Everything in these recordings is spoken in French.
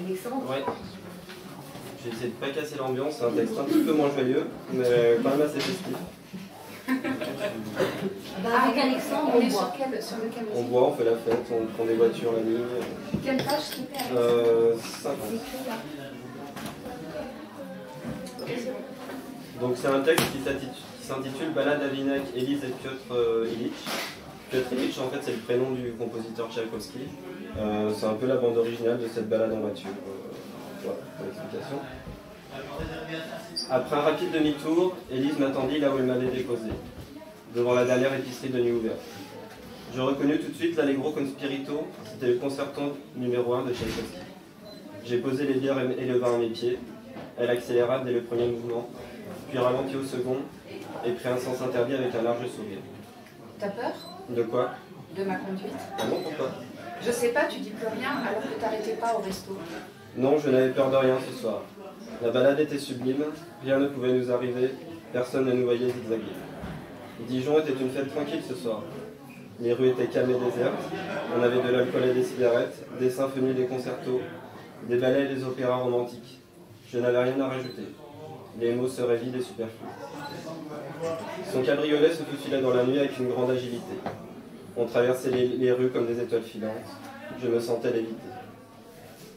Alexandre. Ouais. J'ai essayé de pas casser l'ambiance, c'est un texte un petit peu moins joyeux, mais quand même assez festif. Avec Alexandre, on boit. On boit, on fait la fête, on prend des voitures la nuit. Quelle page c'était 50. Donc c'est un texte qui s'intitule Ballade d'Avinek, Élise et Piotr Ilitch. Piotr Ilitch, en fait, c'est le prénom du compositeur Tchaïkovski. C'est un peu la bande originale de cette balade en voiture. Voilà, pour l'explication. Après un rapide demi-tour, Élise m'attendit là où elle m'avait déposé, devant la dernière épicerie de nuit ouverte. Je reconnus tout de suite l'Allegro con spirito, c'était le concerto numéro 1 de Tchaïkovski. J'ai posé les bières et le vin à mes pieds. Elle accéléra dès le premier mouvement, puis ralentit au second, et prit un sens interdit avec un large sourire. T'as peur? De quoi? De ma conduite? Ah non, pourquoi? Je sais pas, tu dis plus rien alors que t'arrêtais pas au resto. Non, je n'avais peur de rien ce soir. La balade était sublime, rien ne pouvait nous arriver, personne ne nous voyait zigzaguer. Dijon était une fête tranquille ce soir. Les rues étaient calmes et désertes, on avait de l'alcool et des cigarettes, des symphonies et des concertos, des ballets et des opéras romantiques. Je n'avais rien à rajouter. Les mots seraient vides et superflus. Son cabriolet se faufilait dans la nuit avec une grande agilité. On traversait les rues comme des étoiles filantes. Je me sentais léviter.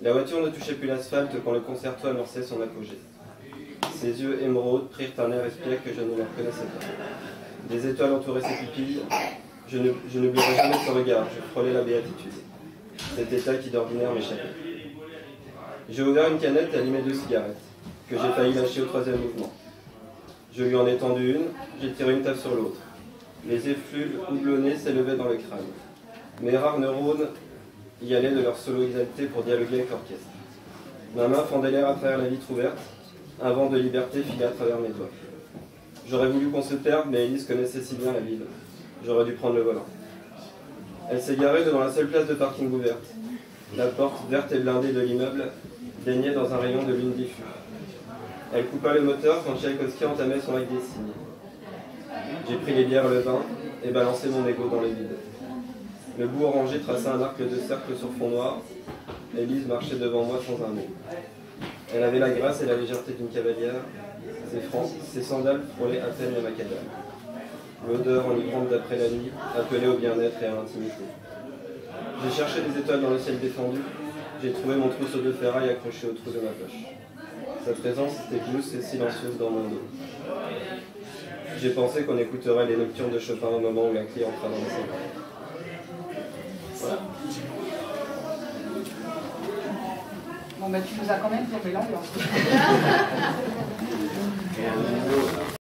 La voiture ne touchait plus l'asphalte quand le concerto amorçait son apogée. Ses yeux émeraudes prirent un air espiègle que je ne le reconnaissais pas. Des étoiles entouraient ses pupilles. Je n'oublierai jamais son regard. Je frôlais la béatitude. Cet état qui d'ordinaire m'échappait. J'ai ouvert une canette et allumé 2 cigarettes, que j'ai failli lâcher au 3e mouvement. Je lui en ai tendu une, j'ai tiré une taf sur l'autre. Les effluves houblonnés s'élevaient dans le crâne. Mes rares neurones y allaient de leur solo exalté pour dialoguer avec l'orchestre. Ma main fendait l'air à travers la vitre ouverte, un vent de liberté filait à travers mes doigts. J'aurais voulu qu'on se perde, mais Élise connaissait si bien la ville. J'aurais dû prendre le volant. Elle s'est garée devant la seule place de parking ouverte. La porte verte et blindée de l'immeuble baignait dans un rayon de lune diffus. Elle coupa le moteur quand Tchaïkovski entamait son acte des signes. J'ai pris les bières et le vin et balancé mon ego dans le vide. Le bout orangé traça un arc de cercle sur fond noir. Élise marchait devant moi sans un mot. Elle avait la grâce et la légèreté d'une cavalière. Ses sandales frôlaient à peine le macadam. L'odeur enivrante d'après la nuit appelait au bien-être et à l'intimité. J'ai cherché des étoiles dans le ciel défendu. J'ai trouvé mon trousseau de ferraille accroché au trou de ma poche. Sa présence était douce et silencieuse dans mon dos. J'ai pensé qu'on écouterait les nocturnes de Chopin au moment où la clé entra dans le salon. Voilà. Bon, bah tu nous as quand même plombé l'ambiance.